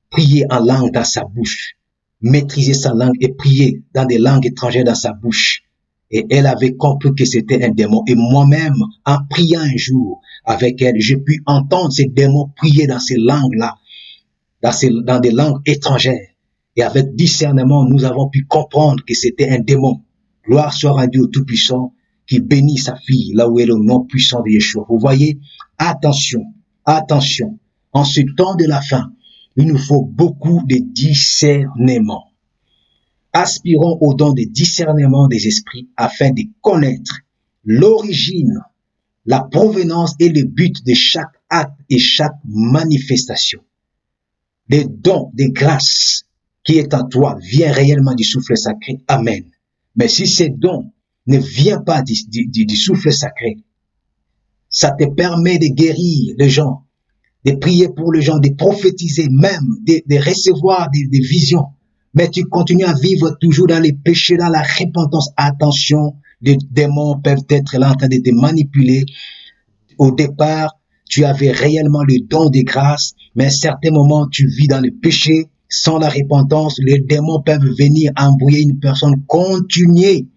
priaient en langue dans sa bouche, maîtrisaient sa langue et priaient dans des langues étrangères dans sa bouche. Et elle avait compris que c'était un démon. Et moi-même, en priant un jour avec elle, j'ai pu entendre ces démons prier dans ces langues-là, dans des langues étrangères. Et avec discernement, nous avons pu comprendre que c'était un démon. Gloire soit à Dieu au Tout-Puissant qui bénit sa fille là où est le nom puissant de Yeshua. Vous voyez, attention, attention. En ce temps de la fin, il nous faut beaucoup de discernement. Aspirons au don de discernement des esprits afin de connaître l'origine, la provenance et le but de chaque acte et chaque manifestation. Les dons des grâces qui est en toi viennent réellement du souffle sacré. Amen. Mais si ces dons ne viennent pas du souffle sacré, ça te permet de guérir les gens, de prier pour les gens, de prophétiser même, de recevoir des visions. Mais tu continues à vivre toujours dans les péchés, dans la repentance. Attention, les démons peuvent être là en train de te manipuler. Au départ, tu avais réellement le don des grâces, mais à un certain moment, tu vis dans le péché, sans la repentance. Les démons peuvent venir embrouiller une personne, continuer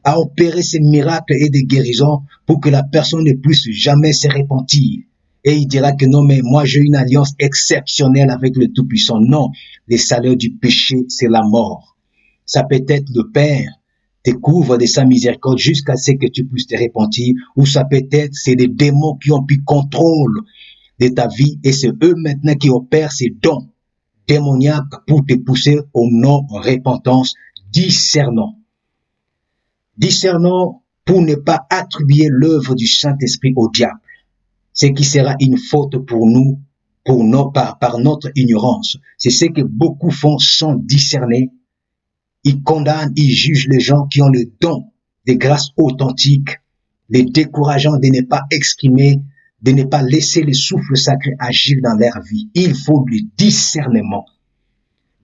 à opérer ces miracles et des guérisons pour que la personne ne puisse jamais se repentir. Et il dira que non, mais moi j'ai une alliance exceptionnelle avec le Tout-Puissant. Non, le salaire du péché, c'est la mort. Ça peut être le Père te couvre de sa miséricorde jusqu'à ce que tu puisses te repentir, ou ça peut être c'est des démons qui ont pris contrôle de ta vie et c'est eux maintenant qui opèrent ces dons démoniaques pour te pousser au non-repentance. Discernons. Discernons pour ne pas attribuer l'œuvre du Saint-Esprit au diable, ce qui sera une faute pour nous, par notre ignorance. C'est ce que beaucoup font sans discerner. Ils condamnent, ils jugent les gens qui ont le don des grâces authentiques, les décourageant de ne pas exprimer, de ne pas laisser le souffle sacré agir dans leur vie. Il faut du discernement.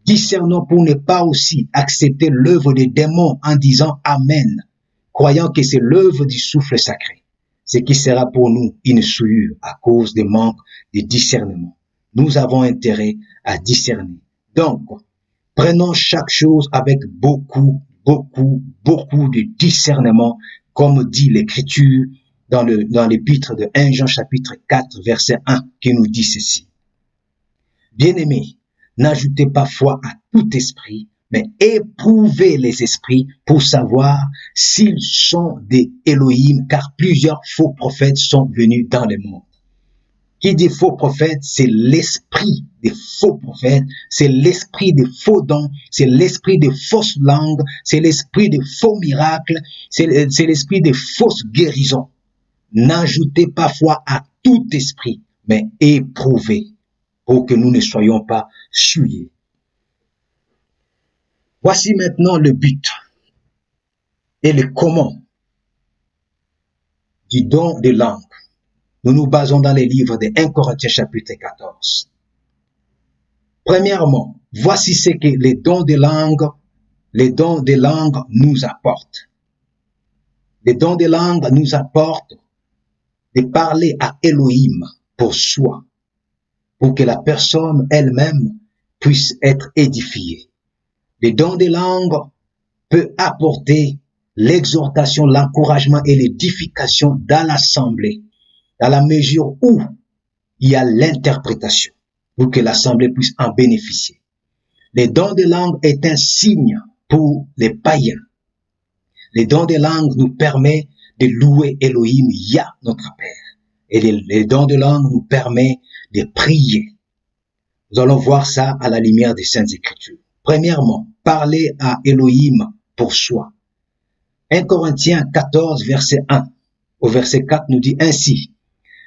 Discernons pour ne pas aussi accepter l'œuvre des démons en disant Amen, croyant que c'est l'œuvre du souffle sacré, ce qui sera pour nous une souillure à cause des manques de discernement. Nous avons intérêt à discerner. Donc, prenons chaque chose avec beaucoup de discernement, comme dit l'Écriture dans l'épître de 1 Jean chapitre 4, verset 1, qui nous dit ceci. Bien-aimés, n'ajoutez pas foi à tout esprit, mais éprouvez les esprits pour savoir s'ils sont des Elohim, car plusieurs faux prophètes sont venus dans le monde. Qui dit faux prophète, c'est l'esprit des faux prophètes, c'est l'esprit des faux dons, c'est l'esprit des fausses langues, c'est l'esprit des faux miracles, c'est l'esprit des fausses guérisons. N'ajoutez pas foi à tout esprit, mais éprouvez pour que nous ne soyons pas souillés. Voici maintenant le but et le comment du don de langue. Nous nous basons dans les livres de 1 Corinthiens chapitre 14. Premièrement, voici ce que les dons de langue les dons des langues nous apportent? Les dons des langues nous apportent de parler à Elohim pour soi, pour que la personne elle-même puisse être édifiée. Les dons des langues peuvent apporter l'exhortation, l'encouragement et l'édification dans l'assemblée, dans la mesure où il y a l'interprétation, pour que l'assemblée puisse en bénéficier. Les dons de langue est un signe pour les païens. Les dons de langue nous permettent de louer Elohim, Yah, notre Père. Et les dons de langue nous permettent de prier. Nous allons voir ça à la lumière des Saintes Écritures. Premièrement, parler à Elohim pour soi. 1 Corinthiens 14, verset 1 au verset 4 nous dit ainsi: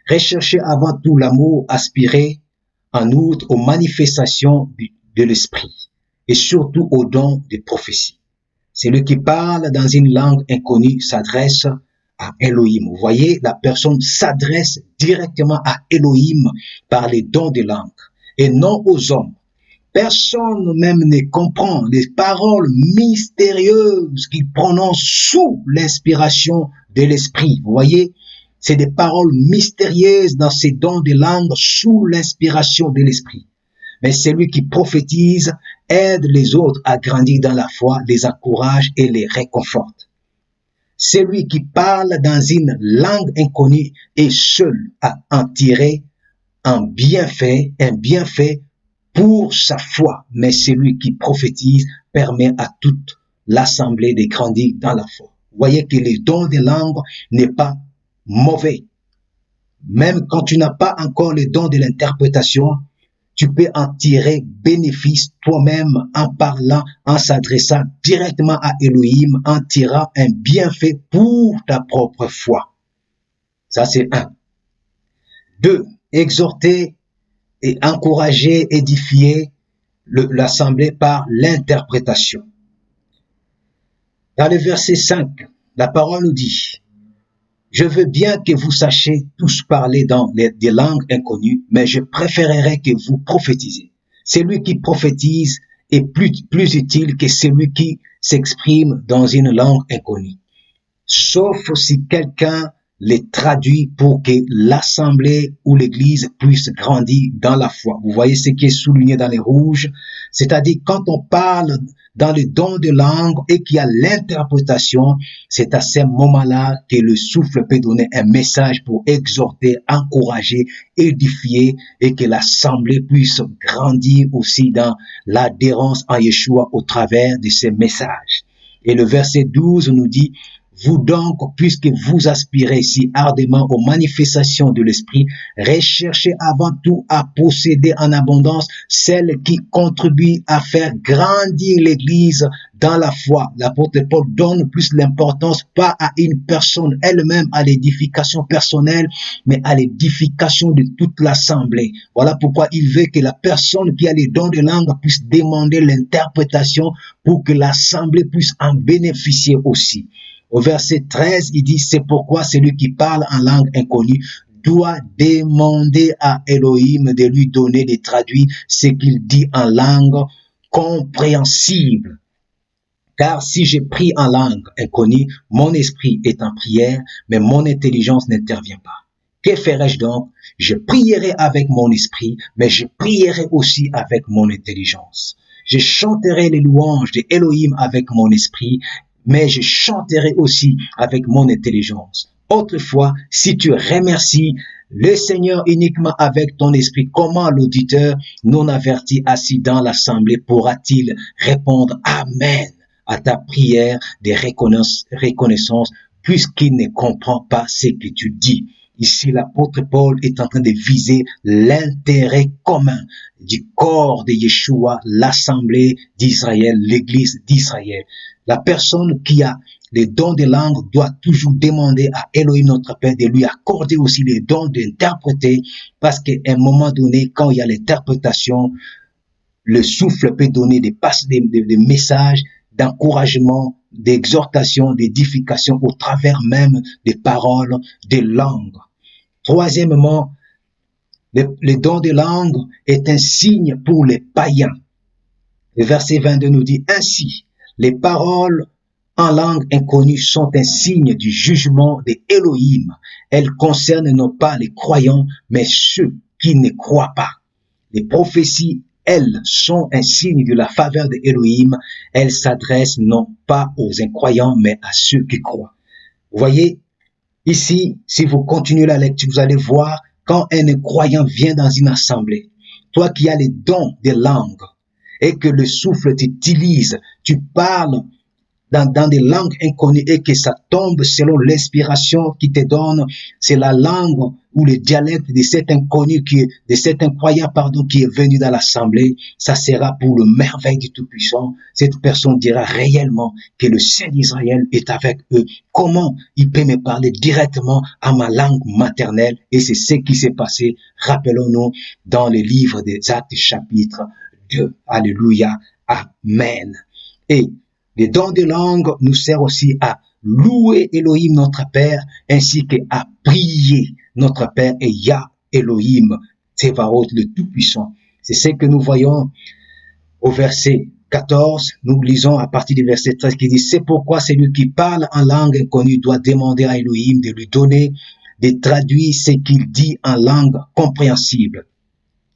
recherchez avant tout l'amour, aspirez en outre aux manifestations de l'esprit et surtout aux dons de prophétie. Celui qui parle dans une langue inconnue s'adresse à Elohim. Vous voyez, la personne s'adresse directement à Elohim par les dons de langue et non aux hommes. Personne même ne comprend les paroles mystérieuses qu'il prononce sous l'inspiration de l'esprit. Vous voyez, c'est des paroles mystérieuses dans ces dons de langue sous l'inspiration de l'esprit. Mais celui qui prophétise aide les autres à grandir dans la foi, les encourage et les réconforte. Celui qui parle dans une langue inconnue est seul à en tirer un bienfait pour sa foi. Mais celui qui prophétise permet à toute l'assemblée de grandir dans la foi. Vous voyez que les dons de langue n'est pas mauvais. Même quand tu n'as pas encore les dons de l'interprétation, tu peux en tirer bénéfice toi-même en parlant, en s'adressant directement à Elohim, en tirant un bienfait pour ta propre foi. Ça, c'est 1. 2. Exhorter et encourager, édifier l'assemblée par l'interprétation. Dans le verset 5, la parole nous dit: je veux bien que vous sachiez tous parler dans des langues inconnues, mais je préférerais que vous prophétisez. Celui qui prophétise est plus utile que celui qui s'exprime dans une langue inconnue. Sauf si quelqu'un les traduit pour que l'assemblée ou l'église puisse grandir dans la foi. Vous voyez ce qui est souligné dans les rouges, c'est-à-dire quand on parle dans le don de langue et qu'il y a l'interprétation, c'est à ce moment-là que le souffle peut donner un message pour exhorter, encourager, édifier et que l'assemblée puisse grandir aussi dans l'adhérence en Yeshua au travers de ces messages. Et le verset 12 nous dit: vous donc, puisque vous aspirez si ardemment aux manifestations de l'Esprit, recherchez avant tout à posséder en abondance celles qui contribuent à faire grandir l'Église dans la foi. L'apôtre Paul donne plus l'importance pas à une personne elle-même, à l'édification personnelle, mais à l'édification de toute l'assemblée. Voilà pourquoi il veut que la personne qui a les dons de langue puisse demander l'interprétation pour que l'assemblée puisse en bénéficier aussi. Au verset 13, il dit: c'est pourquoi celui qui parle en langue inconnue doit demander à Elohim de lui donner de traduire ce qu'il dit en langue compréhensible. Car si je prie en langue inconnue, mon esprit est en prière, mais mon intelligence n'intervient pas. Que ferai-je donc? Je prierai avec mon esprit, mais je prierai aussi avec mon intelligence. Je chanterai les louanges de Elohim avec mon esprit, mais je chanterai aussi avec mon intelligence. Autrefois, si tu remercies le Seigneur uniquement avec ton esprit, comment l'auditeur non averti assis dans l'assemblée pourra-t-il répondre Amen à ta prière de reconnaissance puisqu'il ne comprend pas ce que tu dis? Ici, l'apôtre Paul est en train de viser l'intérêt commun du corps de Yeshua, l'assemblée d'Israël, l'église d'Israël. La personne qui a les dons de langue doit toujours demander à Elohim notre Père de lui accorder aussi les dons d'interpréter, parce qu'à un moment donné, quand il y a l'interprétation, le souffle peut donner des messages d'encouragement, d'exhortation, d'édification au travers même des paroles de langue. Troisièmement, le don de langue est un signe pour les païens. Le verset 22 nous dit ainsi: Les paroles en langue inconnue sont un signe du jugement de Elohim. Elles concernent non pas les croyants, mais ceux qui ne croient pas. Les prophéties, elles, sont un signe de la faveur de Elohim. Elles s'adressent non pas aux incroyants, mais à ceux qui croient. Vous voyez, ici, si vous continuez la lecture, vous allez voir quand un incroyant vient dans une assemblée, toi qui as les dons des langues et que le souffle t'utilise, tu parles dans des langues inconnues et que ça tombe selon l'inspiration qui te donne, c'est la langue ou le dialecte de cet inconnu de cet incroyant, qui est venu dans l'assemblée, ça sera pour le merveille du Tout-Puissant. Cette personne dira réellement que le Saint d'Israël est avec eux. Comment il peut me parler directement à ma langue maternelle? Et c'est ce qui s'est passé, rappelons-nous, dans le livre des Actes chapitre 2. Alléluia. Amen. Et les dons de langue nous servent aussi à louer Elohim notre Père, ainsi qu'à prier notre Père et Yah Elohim, Tsevaot, le Tout-Puissant. C'est ce que nous voyons au verset 14. Nous lisons à partir du verset 13 qui dit « C'est pourquoi celui qui parle en langue inconnue doit demander à Elohim de lui donner, de traduire ce qu'il dit en langue compréhensible. »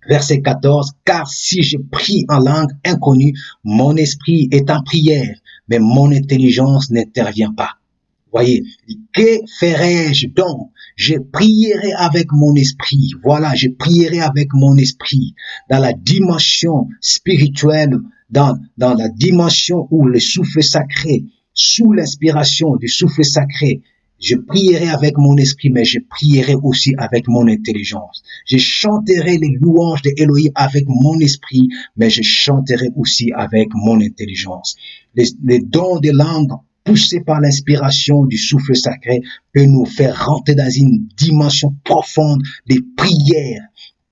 Verset 14, « Car si je prie en langue inconnue, mon esprit est en prière, mais mon intelligence n'intervient pas. » Voyez, que ferai-je donc? Je prierai avec mon esprit. Voilà, je prierai avec mon esprit dans la dimension spirituelle, dans la dimension où le souffle sacré, sous l'inspiration du souffle sacré, je prierai avec mon esprit, mais je prierai aussi avec mon intelligence. Je chanterai les louanges de Elohim avec mon esprit, mais je chanterai aussi avec mon intelligence. Les dons de langue poussés par l'inspiration du souffle sacré peut nous faire rentrer dans une dimension profonde de prière,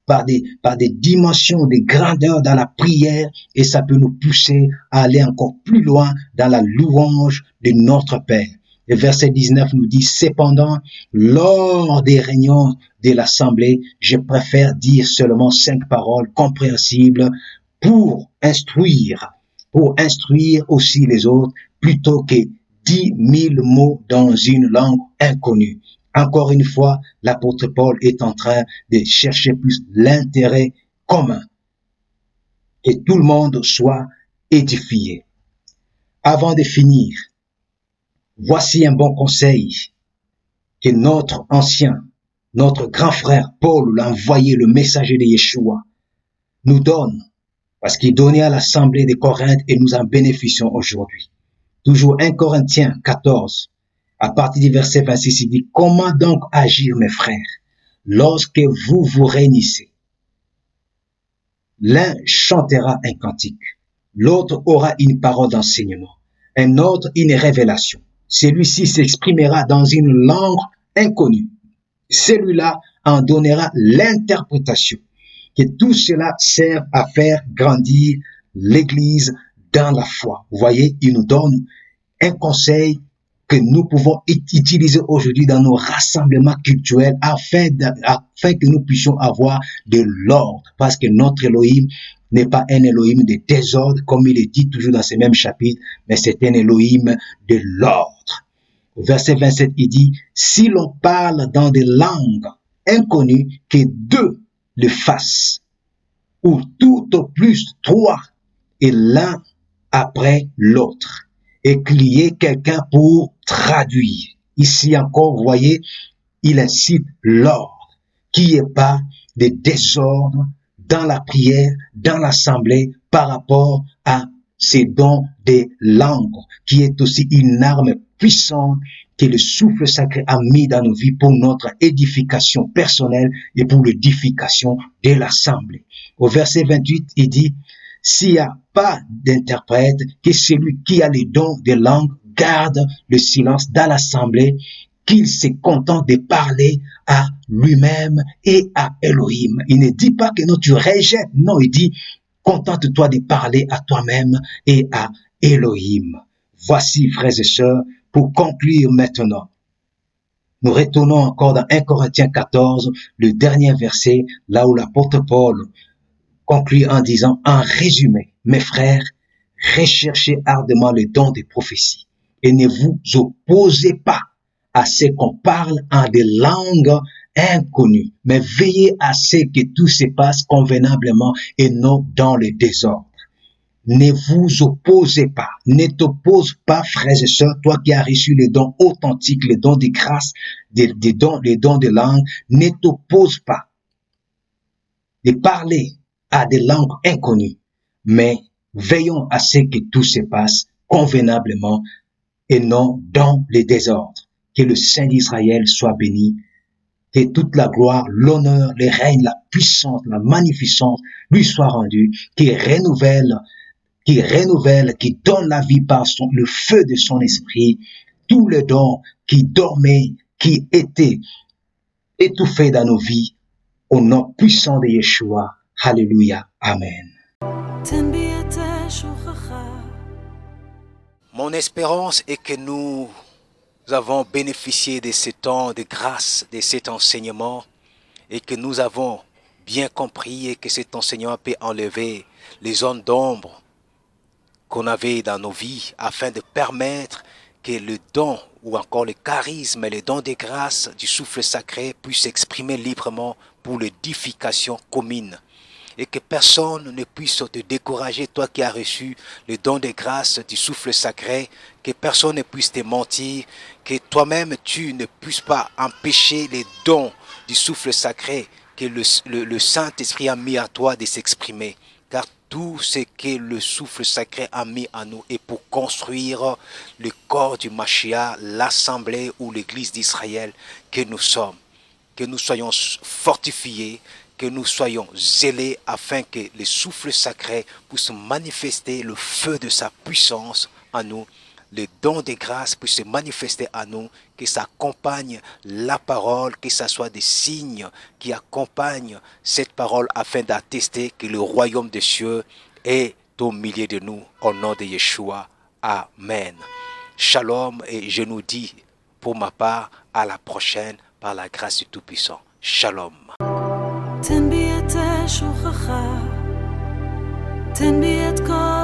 par des dimensions de grandeur dans la prière, et ça peut nous pousser à aller encore plus loin dans la louange de notre Père. Le verset 19 nous dit, « Cependant, lors des réunions de l'assemblée, je préfère dire seulement 5 paroles compréhensibles pour instruire aussi les autres, plutôt que 10 000 mots dans une langue inconnue. » Encore une fois, l'apôtre Paul est en train de chercher plus l'intérêt commun, que tout le monde soit édifié. Avant de finir, voici un bon conseil que notre grand frère Paul, l'envoyé, le messager de Yeshua, nous donne, parce qu'il donnait à l'assemblée de Corinthe et nous en bénéficions aujourd'hui. Toujours 1 Corinthiens 14, à partir du verset 26, il dit, « Comment donc agir, mes frères, lorsque vous vous réunissez? L'un chantera un cantique, l'autre aura une parole d'enseignement, un autre une révélation. Celui-ci s'exprimera dans une langue inconnue. Celui-là en donnera l'interprétation. » Que tout cela serve à faire grandir l'Église dans la foi. Vous voyez, il nous donne un conseil que nous pouvons utiliser aujourd'hui dans nos rassemblements culturels afin que nous puissions avoir de l'ordre. Parce que notre Elohim n'est pas un Elohim de désordre, comme il est dit toujours dans ces mêmes chapitres, mais c'est un Elohim de l'ordre. Au verset 27, il dit, « Si l'on parle dans des langues inconnues, que 2 le fassent, ou tout au plus 3, et l'un après l'autre, et qu'il y ait quelqu'un pour traduire. » Ici encore, vous voyez, il incite l'ordre, qu'il n'y ait pas de désordre dans la prière, dans l'assemblée, par rapport à ces dons des langues, qui est aussi une arme puissante que le souffle sacré a mis dans nos vies pour notre édification personnelle et pour l'édification de l'assemblée. Au verset 28, il dit, « S'il n'y a pas d'interprète, que celui qui a les dons de langue garde le silence dans l'assemblée, qu'il se contente de parler à lui-même et à Elohim. » Il ne dit pas que non, tu rejettes. Non, il dit, contente-toi de parler à toi-même et à Elohim. Voici, frères et sœurs, pour conclure maintenant, nous retournons encore dans 1 Corinthiens 14, le dernier verset, là où l'apôtre Paul conclut en disant, en résumé, mes frères, recherchez ardemment le don des prophéties et ne vous opposez pas à ce qu'on parle en des langues inconnues, mais veillez à ce que tout se passe convenablement et non dans le désordre. Ne vous opposez pas, ne t'oppose pas, frères et sœurs, toi qui as reçu les dons authentiques, les dons de grâce, les dons de langue, ne t'oppose pas de parler à des langues inconnues, mais veillons à ce que tout se passe convenablement et non dans les désordres. Que le Saint d'Israël soit béni, que toute la gloire, l'honneur, le règne, la puissance, la magnificence lui soit rendue, qui renouvelle, qui donne la vie par le feu de son esprit, tous les dons qui dormaient, qui étaient étouffés dans nos vies, au nom puissant de Yeshua. Alléluia. Amen. Mon espérance est que nous avons bénéficié de ce temps de grâce, de cet enseignement, et que nous avons bien compris et que cet enseignement peut enlever les zones d'ombre qu'on avait dans nos vies afin de permettre que le don ou encore le charisme et le don de grâce du souffle sacré puissent s'exprimer librement pour l'édification commune. Et que personne ne puisse te décourager, toi qui as reçu le don de grâce du souffle sacré, que personne ne puisse te mentir, que toi-même tu ne puisses pas empêcher les dons du souffle sacré que le Saint-Esprit a mis à toi de s'exprimer. Car tout ce que le souffle sacré a mis à nous est pour construire le corps du Mashiach, l'assemblée ou l'église d'Israël que nous sommes. Que nous soyons fortifiés, que nous soyons zélés afin que le souffle sacré puisse manifester le feu de sa puissance en nous, le don de grâce puisse se manifester à nous, que ça accompagne la parole, que ce soit des signes qui accompagnent cette parole afin d'attester que le royaume des cieux est au milieu de nous, au nom de Yeshua. Amen. Shalom, et je nous dis pour ma part à la prochaine par la grâce du Tout-Puissant. Shalom. תן בי את שוכחה, תן בי את כל